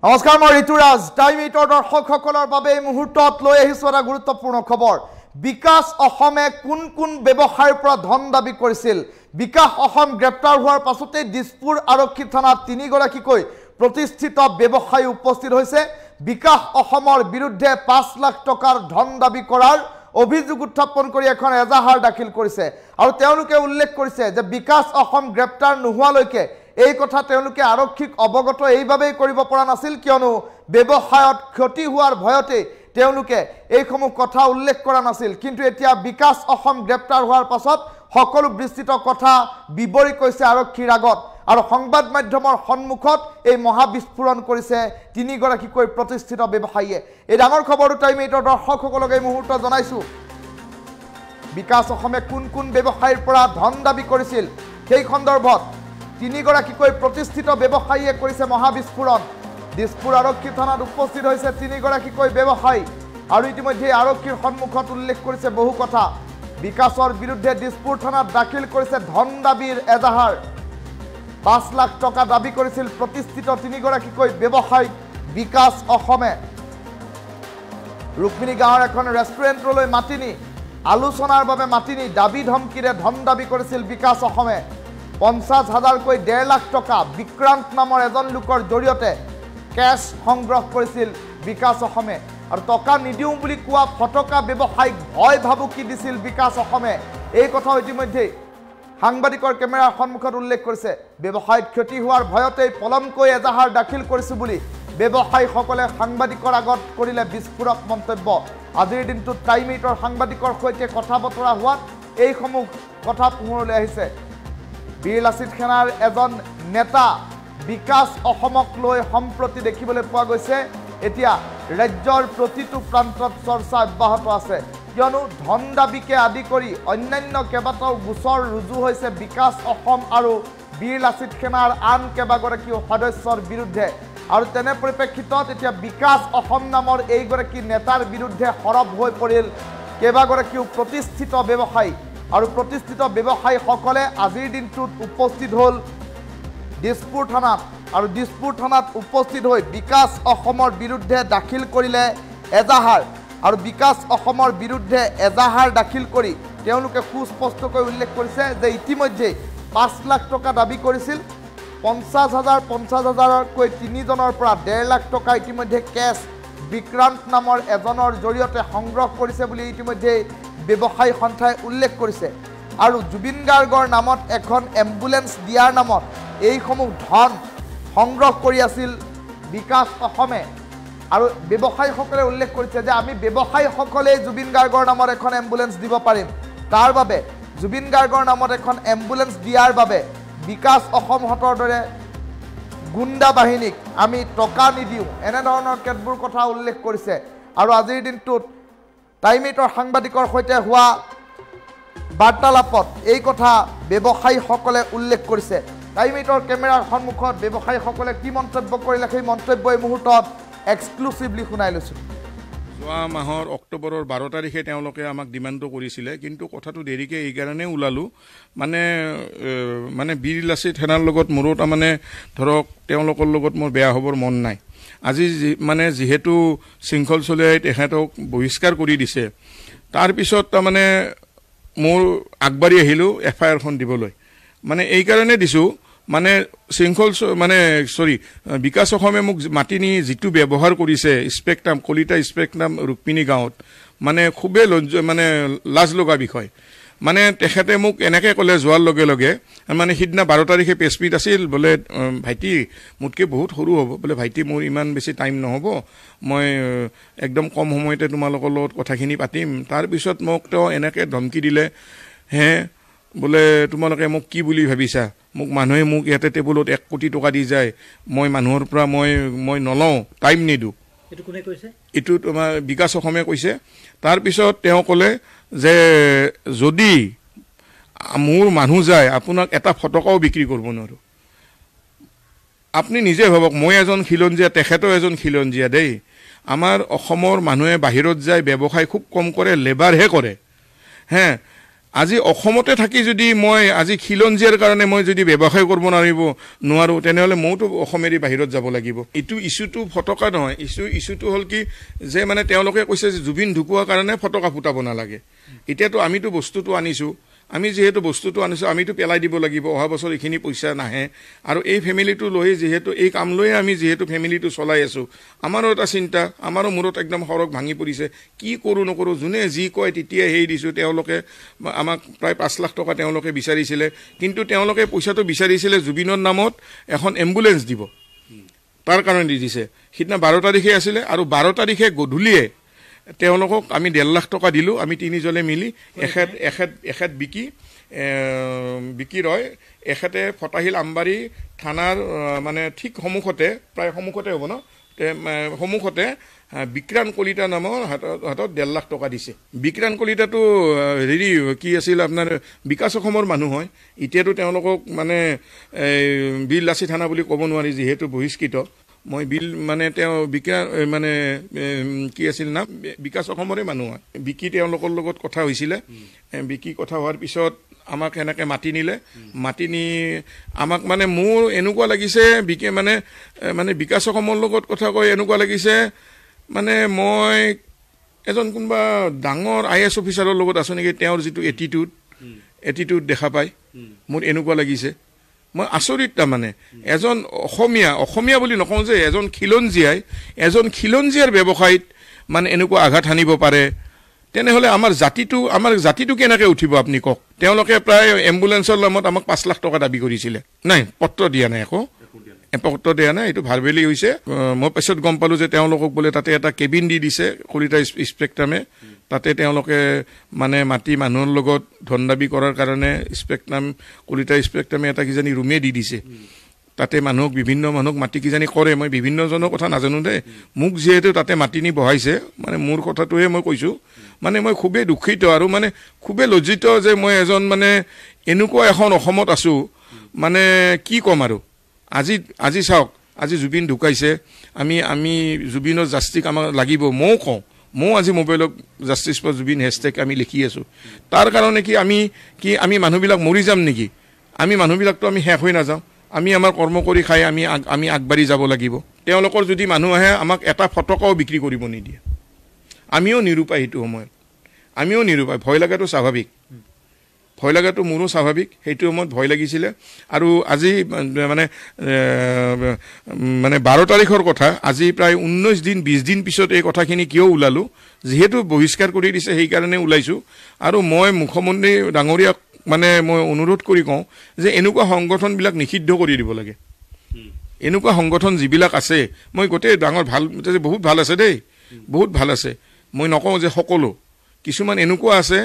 নমস্কাৰ মই ঋতুৰাজ টাইম 8 দৰ্শকসকলৰ বাবে এই মুহূৰ্তত লৈ আহিছো এটা গুৰুত্বপূৰ্ণ খবৰ বিকাশ অসমে কোন কোন ব্যৱসায়ৰ পৰা ধন দাবী কৰিছিল বিকাশ অসম গ্ৰেপ্তাৰ হোৱাৰ পাছতে দিছপুৰ আৰক্ষী থানাত তিনিগৰাকীকৈ প্ৰতিষ্ঠিত ব্যৱসায়ী উপস্থিত হৈছে বিকাশ অসমৰ বিৰুদ্ধে 5 লাখ টকাৰ ধন দাবী কৰাৰ অভিযোগ উত্থাপন কৰি এখন এজাহাৰ দাখিল কৰিছে আৰু তেওঁলোকে উল্লেখ কৰিছে যে বিকাশ অসম গ্ৰেপ্তাৰ নোহোৱালৈকে এই কথা তেওঁলোকে আৰক্ষীক অৱগত এইভাবেই কৰিব পৰা নাছিল কিয়নো ব্যৱসায়ত ক্ষতি হোৱাৰ ভয়তে তেওঁলোকে এইসমূহ কথা উল্লেখ কৰা নাছিল কিন্তু এতিয়া বিকাশ অসম গ্ৰেপ্তাৰ হোৱাৰ পাছত সকলো বিস্তৃত কথা বিবৰি কৈছে আৰক্ষীৰ আগত আৰু সংবাদ মাধ্যমৰ সন্মুখত এই মহাবিস্ফোৰণ কৰিছে তিনিগৰাকীকৈ প্ৰতিষ্ঠিত ব্যৱসায়ীয়ে এই ডাঙৰ খবৰটো টাইম 8 দৰ্শকসকলক এই মুহূৰ্তত জনাইছো বিকাশ অসমে কোন কোন ব্যৱসায়ীৰ পৰা ধন দাবী কৰিছিল সেই সন্দৰ্ভত তিনিগৰাকীকৈ প্ৰতিষ্ঠিত ব্যৱসায়ীয়ে কৰিছে মহাবিস্ফোৰণ দিছপুৰ আৰক্ষী থানাত উপস্থিত হৈছে তিনিগৰাকীকৈ ব্যৱসায়ী আৰু ইতিমধ্যে আৰক্ষীৰ সন্মুখত উল্লেখ কৰিছে বহু কথা বিকাশৰ বিৰুদ্ধে দিছপুৰ থানাত দাখিল কৰিছে ধন দাবীৰ এজাহাৰ 5 লাখ টকা দাবী কৰিছিল প্ৰতিষ্ঠিত তিনিগৰাকীকৈ ব্যৱসায়ী বিকাশ অসমে ৰুক্মিণী গাঁৱৰ এখন ৰেষ্টুৰেণ্টলৈ মাতিনি আলোচনাৰ বাবে মাতিনি দাবী ধমকিৰে ধন দাবী কৰিছিল বিকাশ অসমে 50,000কৈ 1.5 লাখ টকা বিক্ৰান্ত নামৰ এজন লোকৰ জৰিয়তে কেশ সংগ্ৰহ কৰিছিল বিকাশ অসমে আৰু টকা নিদিওঁ বুলি কোৱা ফটকা ব্যৱসায়িক ভয় ভাবুকি দিছিল বিকাশ অসমে এই কথা ইতিমধ্যে সাংবাদিকৰ কেমেৰাৰ সন্মুখত উল্লেখ কৰিছে ব্যৱসায়িক ক্ষতি হোৱাৰ ভয়তে পলমকৈ এজাহাৰ দাখিল কৰিছো বুলি ব্যৱসায়ীসকলে সাংবাদিকৰ আগত কৰিলে বিস্ফোৰক মন্তব্য আজিৰ দিনটোত টাইম 8 সাংবাদিকৰ সৈতে কথা বতৰা হোৱাত এইসমূহ কথা পোহৰলৈ আহিছে বীৰ লাচিত সেনাৰ এজন নেতা বিকাশ অসমক লৈ সম্প্ৰতি দেখিবলৈ পোৱা গৈছে এতিয়া ৰাজ্যৰ প্ৰতিটো প্ৰান্তত চৰ্চা অব্যাহত আছে কিয়নো ধন দাবীকে আদি কৰি অন্যান্য কেইবাটাও গোচৰ ৰুজু হৈছে বিকাশ অসম আৰু বীৰ লাচিত সেনাৰ আন কেইবাগৰাকী সদস্যৰ বিৰুদ্ধে আৰু তেনে পৰিপ্ৰেক্ষিতত এতিয়া বিকাশ অসম নামৰ এইগৰাকী নেতাৰ বিৰুদ্ধে সৰব হৈ পৰিল কেইবাগৰাকীও প্ৰতিষ্ঠিত ব্যৱসায়ী আৰু প্ৰতিষ্ঠিত ব্যৱসায়ীসকলে আজিৰ দিনটোত উপস্থিত হ'ল দিছপুৰ থানাত আৰু দিছপুৰ থানাত উপস্থিত হৈ বিকাশ অসমৰ বিৰুদ্ধে দাখিল কৰিলে এজাহাৰ আৰু বিকাশ অসমৰ বিৰুদ্ধে এজাহাৰ দাখিল কৰি তেওঁলোকে সুস্পষ্টকৈ উল্লেখ কৰিছে যে ইতিমধ্যে 5 লাখ টকা দাবী কৰিছিল 50,000কৈ তিনিজনৰ পৰা 1.5 লাখ টকা ইতিমধ্যে কেশ বিক্ৰান্ত নামৰ এজনৰ জৰিয়তে সংগ্ৰহ কৰিছে বুলি ইতিমধ্যে ব্যৱসায়ী সন্থাই উল্লেখ কৰিছে আৰু জুবিন গাৰ্গৰ নামত এখন এম্বুলেন্স দিয়াৰ নামত এইসমূহ ধন সংগ্ৰহ কৰি আছিল বিকাশ অসমে আৰু ব্যৱসায়ীসকলে উল্লেখ কৰিছে যে আমি ব্যৱসায়ীসকলে জুবিন গাৰ্গৰ নামত এখন এম্বুলেন্স দিব পাৰিম তাৰ বাবে জুবিন গাৰ্গৰ নামত এখন এম্বুলেন্স দিয়াৰ বাবে বিকাশ অসম হতৰ দৰে গুণ্ডা বাহিনীক আমি টকা নিদিওঁ এনে ধৰণৰ কেতবোৰ কথা উল্লেখ কৰিছে আৰু আজিৰ দিনটোত টাইম 8 সাংবাদিকৰ সৈতে হোৱা বাৰ্তালাপত এই কথা ব্যৱসায়ীসকলে উল্লেখ কৰিছে টাইম 8 কেমেৰাৰ সন্মুখত ব্যৱসায়ীসকলে কি মন্তব্য কৰিলে সেই মন্তব্য এই মুহূৰ্তত এক্সক্লুসিভলি শুনাই লৈছো যোৱা মাহৰ অক্টোবৰৰ 12 তাৰিখে তেওঁলোকে আমাক ডিমাণ্ডটো কৰিছিলে কিন্তু কথাটো দেৰিকে এই কাৰণে ওলালো মানে বীৰ লাচিত সেনাৰ লগত মোৰো তাৰমানে ধৰক তেওঁলোকৰ লগত মোৰ বেয়া হ'বৰ মন নাই আজি মানে যেহেতু শৃংখল চলিয়াই তেখেতক বহিষ্কাৰ কৰি দিছে তাৰ পিছত তাৰমানে মোৰ আগবাঢ়ি আহিলো এফআইআৰখন দিবলৈ মানে এই কাৰণে দিছো মানে শৃংখল মানে বিকাশ অসমে মোক মাতি নি যিটো ব্যৱহাৰ কৰিছে স্পেক্ট্ৰাম কলিতা স্পেক্ট্ৰাম ৰুক্মিণী গাঁৱত মানে খুবেই মানে লাজ লগা বিষয় মানে তেখেতে মোক এনেকে ক'লে যোৱাৰ লগে লগে মানে সিদিনা 12 তাৰিখে প্ৰেছমিট আছিল বোলে ভাইটি মোতকৈ বহুত সৰু হ'ব বোলে ভাইটি মোৰ ইমান বেছি টাইম নহ'ব মই একদম কম সময়তে তোমালোকৰ লগত কথাখিনি পাতিম তাৰপিছত মোক তেওঁ এনেকৈ ধমকি দিলে হে বোলে তোমালোকে মোক কি বুলি ভাবিছা মোক মানুহে মোক ইয়াতে টেবুলত 1 কোটি টকা দি যায় মই মানুহৰ পৰা মই নলওঁ টাইম নিদিওঁ এইটো কোনে কৈছে এইটো তোমাৰ বিকাশ অসমে কৈছে তাৰপিছত তেওঁ ক'লে যে যদি মোৰ মানুহ যায় আপোনাক এটা ফটকাও বিক্ৰী কৰিব নোৱাৰো আপুনি নিজে ভাবক মই এজন খিলঞ্জীয়া তেখেতো এজন খিলঞ্জীয়া দেই আমাৰ অসমৰ মানুহে বাহিৰত যায় ব্যৱসায় খুব কম কৰে লেবাৰহে কৰে হে আজি অসমতে থাকি যদি মই আজি খিলঞ্জীয়াৰ কাৰণে মই যদি ব্যৱসায় কৰিব নোৱাৰো তেনেহ'লে মইতো অসমেৰি বাহিৰত যাব লাগিব এইটো ইছ্যুটো ফটকা নহয় ইছ্যুটো হ'ল কি যে মানে তেওঁলোকে কৈছে যে জুবিন ঢুকোৱাৰ কাৰণে ফটকা ফুটাব নালাগে এতিয়াতো আমিতো বস্তুটো আনিছো আমি যেহেতু বস্তুটো আনিছো আমিতো পেলাই দিব লাগিব অহা বছৰ এইখিনি পইচা নাহে আৰু এই ফেমিলিটো লৈ যেহেতু এই কাম লৈ আমি যেহেতু ফেমিলিটো চলাই আছো আমাৰো এটা চিন্তা আমাৰো মূৰত একদম সৰক ভাঙি পৰিছে কি কৰোঁ নকৰোঁ যোনে যি কয় তেতিয়া হেৰি দিছোঁ তেওঁলোকে আমাক প্ৰায় 5 লাখ টকা তেওঁলোকে বিচাৰিছিলে কিন্তু তেওঁলোকে পইচাটো বিচাৰিছিলে জুবিনৰ নামত এখন এম্বুলেন্স দিব তাৰ কাৰণে দি দিছে সিদিনা 12 তাৰিখে আছিলে আৰু 12 তাৰিখে গধূলিয়ে তেওঁলোকক আমি 1.5 লাখ টকা দিলোঁ আমি তিনিজনে মিলি এখেত বিকি ৰয় এখেতে ফটাহিল আমবাৰী থানাৰ মানে ঠিক সন্মুখতে প্ৰায় সন্মুখতে হ'ব ন সন্মুখতে বিক্ৰান্ত কলিতা নামৰ হাতত 1.5 লাখ টকা দিছে বিক্ৰান্ত কলিতাটো হেৰি কি আছিল আপোনাৰ বিকাশ অসমৰ মানুহ হয় এতিয়াতো তেওঁলোকক মানে বিললাচি থানা বুলি ক'ব নোৱাৰি যিহেতু বহিষ্কৃত মই বিল মানে তেওঁ মানে কি আছিল নাম বিকাশ অসমৰে মানুহ হয় বিকি তেওঁলোকৰ লগত কথা হৈছিলে বিকি কথা হোৱাৰ পিছত আমাক এনেকৈ মাতি নিলে মাতি নি আমাক মানে মোৰ এনেকুৱা লাগিছে বিকে মানে বিকাশ অসমৰ লগত কথা কৈ এনেকুৱা লাগিছে মানে মই এজন কোনোবা ডাঙৰ IAS অফিচাৰৰ লগত আছো নেকি তেওঁৰ যিটো এটিটিউড দেখা পায় মোৰ এনেকুৱা লাগিছে মই আচৰিত তাৰমানে এজন অসমীয়া বুলি নকওঁ যে এজন খিলঞ্জীয়াৰ ব্যৱসায়ত মানে এনেকুৱা আঘাত হানিব পাৰে তেনেহ'লে আমাৰ জাতিটো কেনেকৈ উঠিব আপুনি কওক তেওঁলোকে প্ৰায় এম্বুলেন্সৰ নামত আমাক 5 লাখ টকা দাবী কৰিছিলে নাই পত্ৰ দিয়া নাই একো পত্ৰ দিয়া নাই এইটো ভাৰবেলি হৈছে মই পিছত গম পালোঁ যে তেওঁলোকক বোলে তাতে এটা কেবিন দি দিছে কলিতা স্পেক্ট্ৰামে তাতে তেওঁলোকে মানে মাটি মানুহৰ লগত ধন দাবী কৰাৰ কাৰণে কলিতা স্পেক্ট্ৰামে এটা কিজানি ৰুমে দি দিছে তাতে বিভিন্ন মানুহক মাটি কিজানি কৰে মই বিভিন্নজনৰ কথা নাজানো দেই মোক যিহেতু তাতে মাটি নি বহাইছে মানে মোৰ কথাটোহে মই কৈছোঁ মানে মই খুবেই দুখিত আৰু মানে খুবেই লজ্জিত যে মই এজন মানে এনেকুৱা এখন অসমত আছোঁ মানে কি ক'ম আৰু আজি চাওক আজি জুবিন ঢুকাইছে আমি জুবিনৰ জাষ্টিক আমাক লাগিব ময়ো আজি মোবাইলত জাষ্টিছ ফৰ জুবিন হেছটেগ আমি লিখি আছোঁ তাৰ কাৰণে আমি মানুহবিলাক মৰি যাম নেকি আমি মানুহবিলাকতো আমি শেষ হৈ নাযাওঁ আমি আমাৰ কৰ্ম কৰি খাই আমি আগবাঢ়ি যাব লাগিব তেওঁলোকৰ যদি মানুহ আহে আমাক এটা ফটকাও বিক্ৰী কৰিব নিদিয়ে আমিও নিৰূপায় সেইটো সময়ত ভয় লগাটো স্বাভাৱিক ভয় লগাটো মোৰো স্বাভাৱিক সেইটো সময়ত ভয় লাগিছিলে আৰু আজি মানে 12 তাৰিখৰ কথা আজি প্ৰায় 20 দিন পিছত এই কথাখিনি কিয় ওলালোঁ যিহেতু বহিষ্কাৰ কৰি দিছে সেইকাৰণে ওলাইছোঁ আৰু মই মুখ্যমন্ত্ৰী ডাঙৰীয়াক মানে মই অনুৰোধ কৰি কওঁ যে এনেকুৱা সংগঠনবিলাক নিষিদ্ধ কৰি দিব লাগে এনেকুৱা সংগঠন যিবিলাক আছে মই গোটেই ডাঙৰ ভাল বহুত ভাল আছে দেই বহুত ভাল আছে মই নকওঁ যে সকলো কিছুমান এনেকুৱা আছে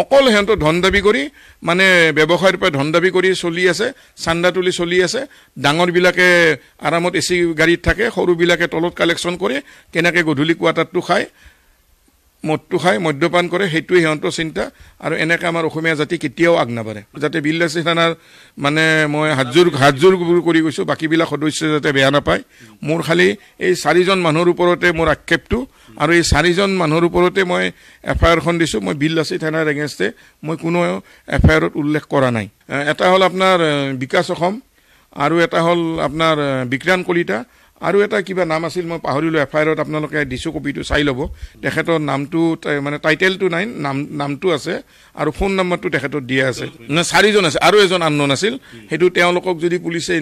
অকল সিহঁতৰ ধন দাবী কৰি মানে ব্যৱসায়ৰ পৰা ধন দাবী কৰি চলি আছে চান্দা তুলি চলি আছে ডাঙৰবিলাকে আৰামত AC গাড়ীত থাকে সৰুবিলাকে তলত কালেকশ্যন কৰে কেনেকৈ গধূলি কোৱাটাৰটো খায় মদটো খায় মদ্যপান কৰে সেইটোৱে সিহঁতৰ চিন্তা আৰু এনেকৈ আমাৰ অসমীয়া জাতি কেতিয়াও আগ নাবাঢ়ে যাতে বিললাচি থানাৰ মানে মই হাতযোৰ কৰি গৈছোঁ বাকীবিলাক সদস্য যাতে বেয়া নাপায় মোৰ খালি এই 4জন মানুহৰ ওপৰতে মোৰ আক্ষেপটো আৰু এই 4জন মানুহৰ ওপৰতে মই FIR খন দিছোঁ মই বিললাচি থানাৰ এগেইনষ্টে মই কোনো FIR-ত উল্লেখ কৰা নাই এটা হ'ল আপোনাৰ বিকাশ অসম আৰু এটা হ'ল আপোনাৰ বিক্ৰান্ত কলিতা আৰু এটা কিবা নাম আছিল মই পাহৰিলোঁ FIR-ত আপোনালোকে দিছোঁ কপিটো চাই ল'ব তেখেতৰ নামটো মানে টাইটেলটো নাই নামটো আছে আৰু ফোন নম্বৰটো তেখেতৰ দিয়া আছে 4জন আছে আৰু এজন আননন আছিল সেইটো তেওঁলোকক যদি পুলিচে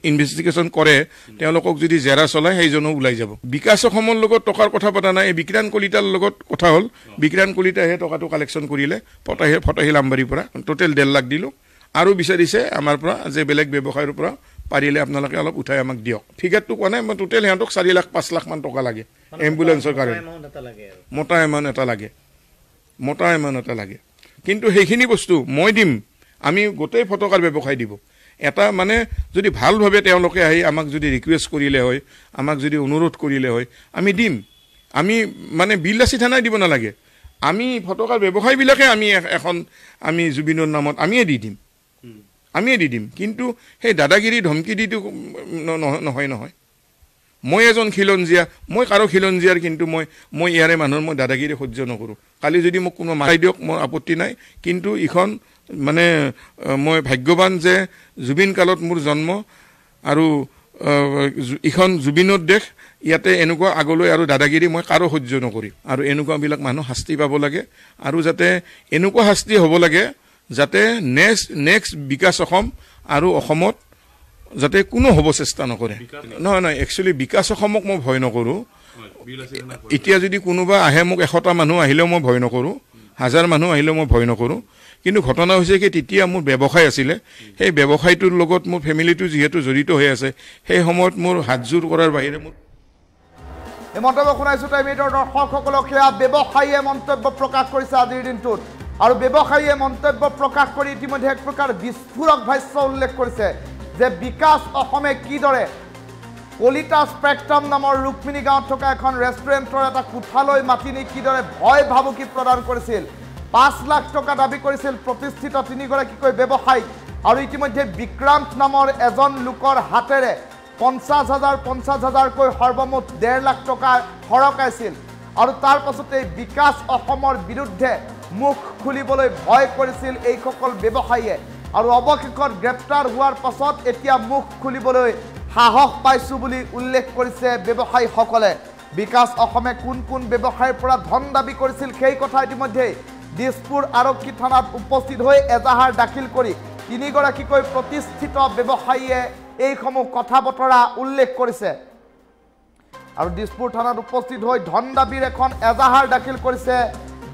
ইনভেষ্টিগেশ্যন কৰে তেওঁলোকক যদি জেৰা চলায় সেইজনো ওলাই যাব বিকাশ অসমৰ লগত টকাৰ কথা পতা নাই এই বিক্ৰান্ত কলিতাৰ লগত কথা হ'ল বিক্ৰান্ত কলিতাইহে টকাটো কালেকশ্যন কৰিলে ফটাহিল আমবাৰীৰ পৰা টোটেল 1.5 লাখ দিলোঁ আৰু বিচাৰিছে আমাৰ পৰা যে বেলেগ ব্যৱসায়ৰ পৰা পাৰিলে আপোনালোকে অলপ উঠাই আমাক দিয়ক ফিগাৰটো কোৱা নাই মই টোটেল সিহঁতক 4 লাখ 5 লাখ মান টকা লাগে এম্বুলেন্সৰ কাৰণে মোটা এমাউণ্ট এটা লাগে কিন্তু সেইখিনি বস্তু মই দিম আমি গোটেই ফটকাৰ ব্যৱসায় দিব এটা মানে যদি ভালভাৱে তেওঁলোকে আহি আমাক যদি ৰিকুৱেষ্ট কৰিলে হয় আমাক যদি অনুৰোধ কৰিলে হয় আমি দিম আমি মানে বিললাচি থানাই দিব নালাগে আমি ফটকাৰ ব্যৱসায়বিলাকে আমি জুবিনৰ নামত আমিয়ে দি দিম কিন্তু সেই দাদাগিৰি ধমকি দিটো নহয় মই এজন খিলঞ্জীয়া মই কাৰো খিলঞ্জীয়াৰ কিন্তু মই ইয়াৰে মানুহৰ মই দাদাগিৰি সহ্য নকৰোঁ কালি যদি মোক কোনো মাৰাই দিয়ক মোৰ আপত্তি নাই কিন্তু ইখন মানে মই ভাগ্যৱান যে জুবিন কালত মোৰ জন্ম আৰু ইখন জুবিনৰ দেশ ইয়াতে এনেকুৱা আগলৈ আৰু দাদাগিৰি মই কাৰো সহ্য নকৰিম আৰু এনেকুৱাবিলাক মানুহ শাস্তি পাব লাগে আৰু যাতে এনেকুৱা শাস্তি হ'ব লাগে যাতে নেক্সট বিকাশ অসম আৰু অসমত যাতে কোনো হ'ব চেষ্টা নকৰে নহয় একচুৱেলি বিকাশ অসমক মই ভয় নকৰোঁ এতিয়া যদি কোনোবা আহে মোক 100টা মানুহ আহিলেও মই ভয় নকৰোঁ 1000 মানুহ আহিলেও মই ভয় নকৰোঁ কিন্তু ঘটনা হৈছে কি তেতিয়া মোৰ ব্যৱসায় আছিলে সেই ব্যৱসায়টোৰ লগত মোৰ ফেমিলিটো যিহেতু জড়িত হৈ আছে সেই সময়ত মোৰ হাতজোৰ কৰাৰ বাহিৰে মোৰ এই মন্তব্য শুনাইছোঁ টাইম এইটৰ দৰ্শকসকলক সেয়া ব্যৱসায়ীয়ে মন্তব্য প্ৰকাশ কৰিছে আজিৰ দিনটোত আৰু ব্যৱসায়ীয়ে মন্তব্য প্ৰকাশ কৰি ইতিমধ্যে এক প্ৰকাৰ বিস্ফোৰক ভাষ্য উল্লেখ কৰিছে যে বিকাশ অসমে কিদৰে কলিতা স্পেক্ট্ৰাম নামৰ ৰুক্মিণী গাঁৱত থকা এখন ৰেষ্টুৰেণ্টৰ এটা কোঠালৈ মাতি নি কিদৰে ভয় ভাবুকি প্ৰদান কৰিছিল 5 লাখ টকা দাবী কৰিছিল প্ৰতিষ্ঠিত 3গৰাকীকৈ ব্যৱসায়ী আৰু ইতিমধ্যে বিক্ৰান্ত নামৰ এজন লোকৰ হাতেৰে 50,000কৈ সৰ্বমুঠ 1.5 লাখ টকা সৰকাইছিল আৰু তাৰ পাছতে বিকাশ অসমৰ বিৰুদ্ধে মুখ খুলিবলৈ ভয় কৰিছিল এইসকল ব্যৱসায়ীয়ে আৰু অৱশেষত গ্ৰেপ্তাৰ হোৱাৰ পাছত এতিয়া মুখ খুলিবলৈ সাহস পাইছোঁ বুলি উল্লেখ কৰিছে ব্যৱসায়ীসকলে বিকাশ অসমে কোন ব্যৱসায়ীৰ পৰা ধন দাবী কৰিছিল সেই কথা ইতিমধ্যে দিছপুৰ আৰক্ষী থানাত উপস্থিত হৈ এজাহাৰ দাখিল কৰি 3গৰাকীকৈ প্ৰতিষ্ঠিত ব্যৱসায়ীয়ে এইসমূহ কথা বতৰা উল্লেখ কৰিছে আৰু দিছপুৰ থানাত উপস্থিত হৈ ধন দাবীৰ এখন এজাহাৰ দাখিল কৰিছে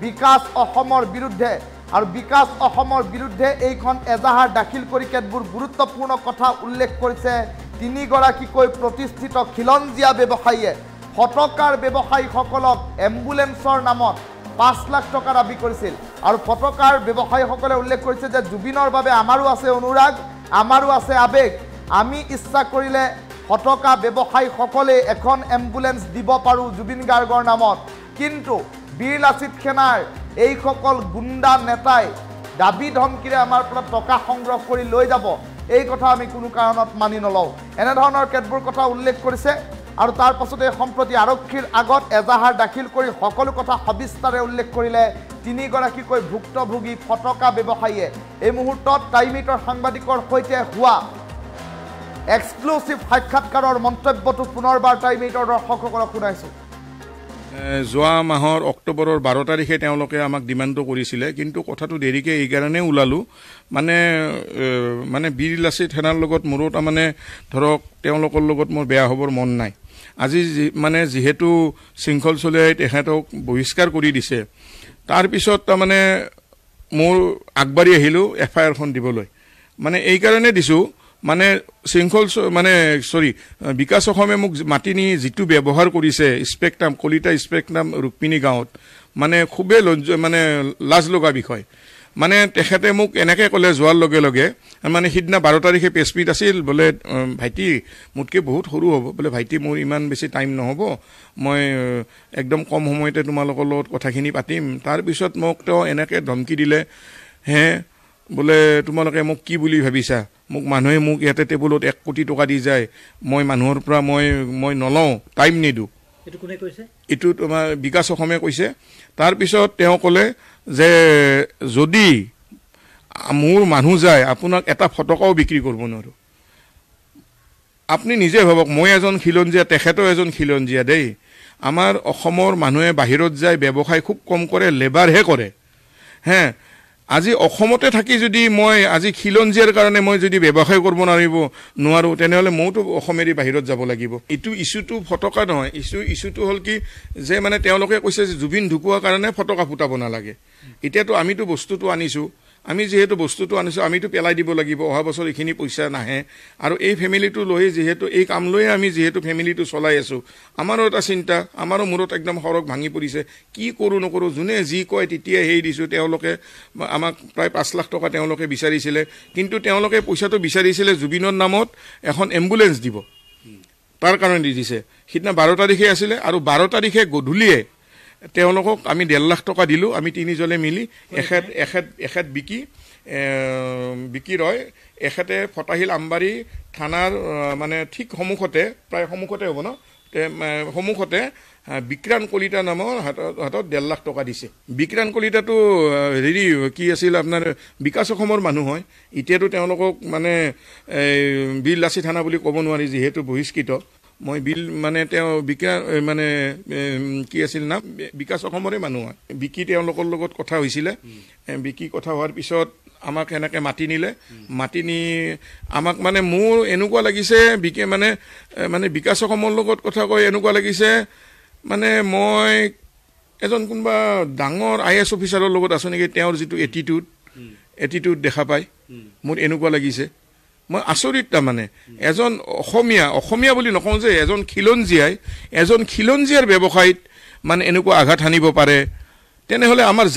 বিকাশ অসমৰ বিৰুদ্ধে আৰু বিকাশ অসমৰ বিৰুদ্ধে এইখন এজাহাৰ দাখিল কৰি কেতবোৰ গুৰুত্বপূৰ্ণ কথা উল্লেখ কৰিছে 3গৰাকীকৈ প্ৰতিষ্ঠিত খিলঞ্জীয়া ব্যৱসায়ীয়ে ফটকাৰ ব্যৱসায়ীসকলক এম্বুলেন্সৰ নামত 5 লাখ টকা দাবী কৰিছিল আৰু ফটকাৰ ব্যৱসায়ীসকলে উল্লেখ কৰিছে যে জুবিনৰ বাবে আমাৰো আছে অনুৰাগ আমাৰো আছে আবেগ আমি ইচ্ছা কৰিলে ফটকা ব্যৱসায়ীসকলে এখন এম্বুলেন্স দিব পাৰোঁ জুবিন গাৰ্গৰ নামত কিন্তু বীৰ লাচিত সেনাৰ এইসকল গুণ্ডা নেতাই দাবী ধমকিৰে আমাৰ পৰা টকা সংগ্ৰহ কৰি লৈ যাব এই কথা আমি কোনো কাৰণত মানি নলওঁ এনেধৰণৰ কেতবোৰ কথা উল্লেখ কৰিছে আৰু তাৰ পাছতে সম্প্ৰতি আৰক্ষীৰ আগত এজাহাৰ দাখিল কৰি সকলো কথা সবিস্তাৰে উল্লেখ কৰিলে 3গৰাকীকৈ ভুক্তভোগী ফটকা ব্যৱসায়ীয়ে এই মুহূৰ্তত টাইম এইটৰ সাংবাদিকৰ সৈতে হোৱা এক্সক্লুচিভ সাক্ষাৎকাৰৰ মন্তব্যটো পুনৰবাৰ টাইম এইটৰ দৰ্শকসকলক শুনাইছোঁ যোৱা মাহৰ অক্টোবৰৰ 12 তাৰিখে তেওঁলোকে আমাক ডিমাণ্ডটো কৰিছিলে কিন্তু কথাটো দেৰিকৈ এই কাৰণে ওলালোঁ মানে বীৰ লাচিত সেনাৰ লগত মোৰো তাৰমানে ধৰক তেওঁলোকৰ লগত মোৰ বেয়া হ'বৰ মন নাই আজি মানে যিহেতু শৃংখল চলিয়াই তেখেতক বহিষ্কাৰ কৰি দিছে তাৰপিছত তাৰমানে মোৰ আগবাঢ়ি আহিলোঁ FIR-খন দিবলৈ মানে এই কাৰণে দিছোঁ মানে শৃংখল মানে বিকাশ অসমে মোক মাতি নি যিটো ব্যৱহাৰ কৰিছে স্পেক্ট্ৰাম কলিতা স্পেক্ট্ৰাম ৰুক্মিণী গাঁৱত মানে খুবেই মানে লাজ লগা বিষয় মানে তেখেতে মোক এনেকৈ ক'লে যোৱাৰ লগে লগে মানে সিদিনা 12 তাৰিখে প্ৰেছ মিট আছিল বোলে ভাইটি মোতকৈ বহুত সৰু হ'ব বোলে ভাইটি মোৰ ইমান বেছি টাইম নহ'ব মই একদম কম সময়তে তোমালোকৰ লগত কথাখিনি পাতিম তাৰপিছত মোক তেওঁ এনেকৈ ধমকি দিলে হে বোলে তোমালোকে মোক কি বুলি ভাবিছা মোক মানুহে মোক ইয়াতে টেবুলত 1 কোটি টকা দি যায় মই মানুহৰ পৰা মই নলওঁ টাইম নিদিওঁ এইটো কোনে কৈছে এইটো তোমাৰ বিকাশ অসমে কৈছে তাৰপিছত তেওঁ ক'লে যে যদি মোৰ মানুহ যায় আপোনাক এটা ফটকাও বিক্ৰী কৰিব নোৱাৰোঁ আপুনি নিজে ভাবক মই এজন খিলঞ্জীয়া তেখেতো এজন খিলঞ্জীয়া দেই আমাৰ অসমৰ মানুহে বাহিৰত যায় ব্যৱসায় খুব কম কৰে লেবাৰহে কৰে হে আজি অসমতে থাকি যদি মই আজি খিলঞ্জীয়াৰ কাৰণে মই যদি ব্যৱসায় কৰিব নোৱাৰোঁ তেনেহ'লে মইতো অসমেৰি বাহিৰত যাব লাগিব এইটো ইছ্যুটো ফটকা নহয় ইছ্যুটো হ'ল কি যে মানে তেওঁলোকে কৈছে যে জুবিন ঢুকোৱাৰ কাৰণে ফটকা ফুটাব নালাগে এতিয়াতো আমিতো বস্তুটো আনিছোঁ আমি যেহেতু বস্তুটো আনিছোঁ আমিতো পেলাই দিব লাগিব অহা বছৰ এইখিনি পইচা নাহে আৰু এই ফেমিলিটো লৈ যেহেতু এই কাম লৈয়ে আমি যেহেতু ফেমিলিটো চলাই আছোঁ আমাৰো এটা চিন্তা আমাৰো মূৰত একদম সৰগ ভাঙি পৰিছে কি কৰোঁ নকৰোঁ যোনে যি কয় তেতিয়াই সেই দিছোঁ তেওঁলোকে আমাক প্ৰায় 5 লাখ টকা তেওঁলোকে বিচাৰিছিলে কিন্তু তেওঁলোকে পইচাটো বিচাৰিছিলে জুবিনৰ নামত এখন এম্বুলেন্স দিব তাৰ কাৰণে দি দিছে সিদিনা 12 তাৰিখে আছিলে আৰু 12 তাৰিখে গধূলিয়ে তেওঁলোকক আমি 1.5 লাখ টকা দিলোঁ আমি 3জনে মিলি এখেত বিকি ৰয় এখেতে ফটাহিল আমবাৰী থানাৰ মানে ঠিক সন্মুখতে প্ৰায় সন্মুখতে হ'ব ন সন্মুখতে বিক্ৰান্ত কলিতা নামৰ হাতত 1.5 লাখ টকা দিছে। বিক্ৰান্ত কলিতাটো হেৰি কি আছিল আপোনাৰ বিকাশ অসমৰ মানুহ হয়। এতিয়াতো তেওঁলোকক মানে বিললাচি থানা বুলি ক'ব নোৱাৰি যিহেতু বহিষ্কৃত। মই বিল মানে তেওঁ মানে কি আছিল নাম বিকাশ অসমৰে মানুহ হয়। বিকি তেওঁলোকৰ লগত কথা হৈছিলে। বিকি কথা হোৱাৰ পিছত আমাক এনেকৈ মাতি নিলে। মাতি নি আমাক মানে মোৰ এনেকুৱা লাগিছে বিকে মানে বিকাশ অসমৰ লগত কথা কৈ এনেকুৱা লাগিছে মানে মই এজন কোনোবা ডাঙৰ IAS অফিচাৰৰ লগত আছো নেকি। তেওঁৰ যিটো এটিটিউড দেখা পায় মোৰ এনেকুৱা লাগিছে। মই আচৰিত তাৰমানে এজন অসমীয়া বুলি নকওঁ যে এজন খিলঞ্জীয়াৰ ব্যৱসায়ত মানে এনেকুৱা আঘাত হানিব পাৰে। তেনেহ'লে আমাৰ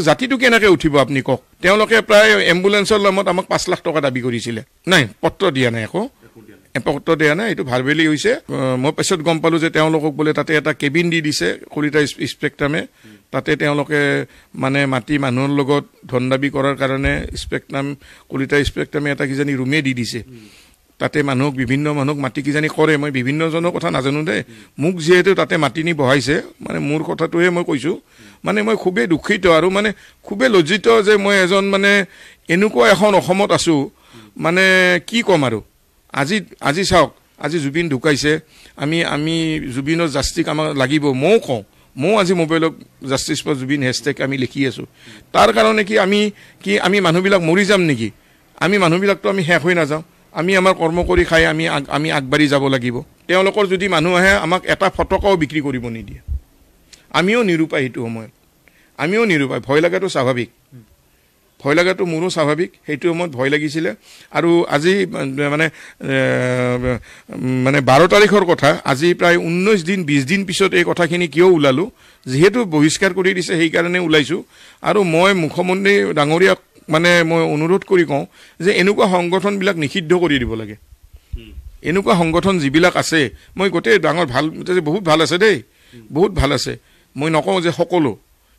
জাতিটো কেনেকৈ উঠিব আপুনি কওক। তেওঁলোকে প্ৰায় এম্বুলেন্সৰ নামত আমাক 5 লাখ টকা দাবী কৰিছিলে। নাই পত্ৰ দিয়া নাই, পত্ৰ দিয়া নাই। এইটো ভাৰবেলি হৈছে। মই পিছত গম পালোঁ যে তেওঁলোকক বোলে তাতে এটা কেবিন দি দিছে কলিতা স্পেক্ট্ৰামে। তাতে তেওঁলোকে মানে মাতি মানুহৰ লগত ধন দাবী কৰাৰ কাৰণে কলিতা স্পেক্ট্ৰামে এটা কিজানি ৰুমে দি দিছে। তাতে বিভিন্ন মানুহক মাতি কিজানি কৰে। মই বিভিন্নজনৰ কথা নাজানো দেই। মোক যিহেতু তাতে মাতি নি বহাইছে মানে মোৰ কথাটোহে মই কৈছোঁ। মানে মই খুবেই দুখিত আৰু মানে খুবেই লজ্জিত যে মই এজন মানে এনেকুৱা এখন অসমত আছোঁ। মানে কি ক'ম আৰু আজি চাওক, আজি জুবিন ঢুকাইছে। আমি জুবিনৰ জাষ্টিক আমাক লাগিব। ময়ো আজি মোবাইলত জাষ্টিছ ফৰ জুবিন হেছটেগ আমি লিখি আছোঁ। তাৰ কাৰণে আমি মানুহবিলাক মৰি যাম নেকি? আমি মানুহবিলাকতো আমি শেষ হৈ নাযাওঁ। আমি আমাৰ কৰ্ম কৰি খাই আমি আগবাঢ়ি যাব লাগিব। তেওঁলোকৰ যদি মানুহ আহে আমাক এটা ফটকাও বিক্ৰী কৰিব নিদিয়ে। আমিও নিৰূপায় সেইটো সময়ত। ভয় লগাটো স্বাভাৱিক। ভয় লগাটো মোৰো স্বাভাৱিক। সেইটো সময়ত ভয় লাগিছিলে। আৰু আজি মানে 12 তাৰিখৰ কথা, আজি প্ৰায় 19-20 দিন পিছত এই কথাখিনি কিয় ওলালোঁ, যিহেতু বহিষ্কাৰ কৰি দিছে সেইকাৰণে ওলাইছোঁ। আৰু মই মুখ্যমন্ত্ৰী ডাঙৰীয়াক মানে মই অনুৰোধ কৰি কওঁ যে এনেকুৱা সংগঠনবিলাক নিষিদ্ধ কৰি দিব লাগে। এনেকুৱা সংগঠন যিবিলাক আছে, মই গোটেই বহুত ভাল আছে দেই, বহুত ভাল আছে। মই নকওঁ যে সকলো,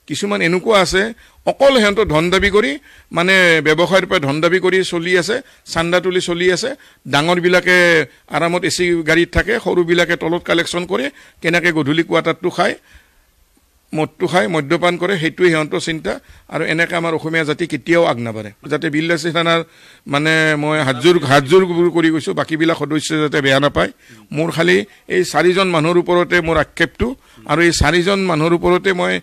কিছুমান এনেকুৱা আছে অকল সিহঁতৰ ধন দাবী কৰি মানে ব্যৱসায়ৰ পৰা ধন দাবী কৰি চলি আছে, চান্দা তুলি চলি আছে। ডাঙৰবিলাকে আৰামত AC গাড়ীত থাকে, সৰুবিলাকে তলত কালেকশ্যন কৰে, কেনেকৈ গধূলি কোৱাৰ্টাৰটো খায়, মদটো খায়, মদ্যপান কৰে, সেইটোৱে সিহঁতৰ চিন্তা। আৰু এনেকৈ আমাৰ অসমীয়া জাতি কেতিয়াও আগ নাবাঢ়ে। যাতে বিললাচি থানাৰ মানে মই হাতযোৰ কৰি গৈছোঁ, বাকীবিলাক সদস্য যাতে বেয়া নাপায়। মোৰ খালি এই 4জন মানুহৰ ওপৰতে মোৰ আক্ষেপটো, আৰু এই 4জন মানুহৰ ওপৰতে মই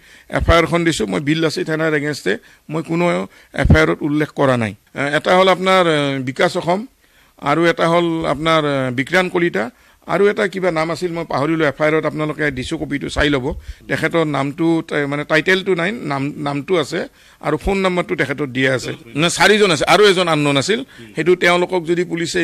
FIR দিছোঁ। মই বিললাচি থানাৰ এগেইনষ্টে মই কোনো FIRত উল্লেখ কৰা নাই। এটা হ'ল আপোনাৰ বিকাশ অসম, আৰু এটা হ'ল আপোনাৰ বিক্ৰান্ত কলিতা, আৰু এটা কিবা নাম আছিল মই পাহৰিলোঁ। FIRত আপোনালোকে দিছোঁ, কপিটো চাই ল'ব। তেখেতৰ নামটো মানে টাইটেলটো নাই, নামটো আছে আৰু ফোন নম্বৰটো তেখেতৰ দিয়া আছে। 4জন আছে, আৰু এজন আননন আছিল। সেইটো তেওঁলোকক যদি পুলিচে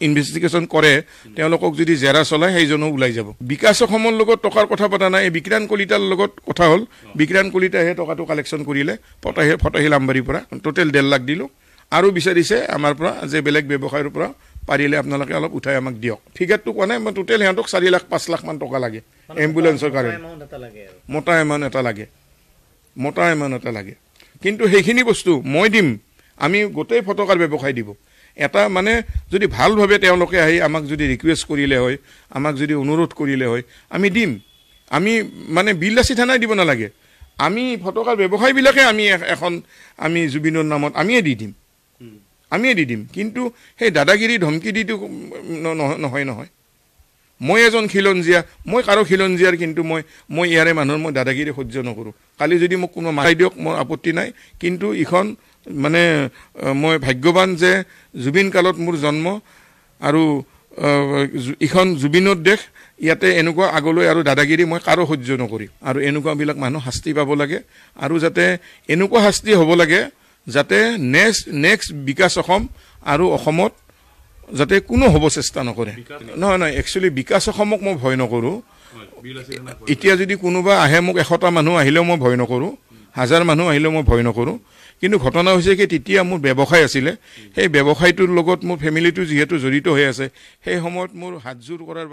ইনভেষ্টিগেশ্যন কৰে, তেওঁলোকক যদি জেৰা চলায়, সেইজনো ওলাই যাব। বিকাশ অসমৰ লগত টকাৰ কথা পতা নাই। এই বিক্ৰান্ত কলিতাৰ লগত কথা হ'ল। বিক্ৰান্ত কলিতাইহে টকাটো কালেকশ্যন কৰিলে ফটাহিল আমবাৰীৰ পৰা। টোটেল 1.5 লাখ দিলোঁ। আৰু বিচাৰিছে আমাৰ পৰা যে বেলেগ ব্যৱসায়ৰ পৰা পাৰিলে আপোনালোকে অলপ উঠাই আমাক দিয়ক। ফিগাৰটো কোৱা নাই, মই টোটেল সিহঁতক 4 লাখ 5 লাখ মান টকা লাগে এম্বুলেন্সৰ কাৰণে। মোটা এমাউণ্ট এটা লাগে। কিন্তু সেইখিনি বস্তু মই দিম। আমি গোটেই ফটকাৰ ব্যৱসায় দিব। এটা মানে যদি ভালভাৱে তেওঁলোকে আহি আমাক যদি ৰিকুৱেষ্ট কৰিলে হয়, আমাক যদি অনুৰোধ কৰিলে হয়, আমি দিম। আমি মানে বিললাচি থানাই দিব নালাগে। আমি ফটকাৰ ব্যৱসায়বিলাকে আমি জুবিনৰ নামত আমিয়ে দি দিম। কিন্তু সেই দাদাগিৰি ধমকি দিটো নহয়। মই এজন খিলঞ্জীয়া, মই কাৰো খিলঞ্জীয়াৰ, কিন্তু মই ইয়াৰে মানুহৰ মই দাদাগিৰি সহ্য নকৰোঁ। কালি যদি মোক কোনো মাৰাই দিয়ক, মোৰ আপত্তি নাই। কিন্তু ইখন মানে মই ভাগ্যৱান যে জুবিন কালত মোৰ জন্ম, আৰু ইখন জুবিনৰ দেশ। ইয়াতে এনেকুৱা আগলৈ আৰু দাদাগিৰি মই কাৰো সহ্য নকৰিম। আৰু এনেকুৱাবিলাক মানুহ শাস্তি পাব লাগে। আৰু যাতে এনেকুৱা শাস্তি হ'ব লাগে যাতে নেক্সট বিকাশ অসম আৰু অসমত যাতে কোনো হ'ব চেষ্টা নকৰে। নহয়, একচুৱেলি বিকাশ অসমক মই ভয় নকৰোঁ। এতিয়া যদি কোনোবা আহে, মোক 100টা মানুহ আহিলেও মই ভয় নকৰোঁ, 1000 মানুহ আহিলেও মই ভয় নকৰোঁ। কিন্তু ঘটনা হৈছে কি, তেতিয়া মোৰ ব্যৱসায় আছিলে। সেই ব্যৱসায়টোৰ লগত মোৰ ফেমিলিটো যিহেতু জড়িত হৈ আছে, সেই সময়ত মোৰ হাতযোৰ কৰাৰ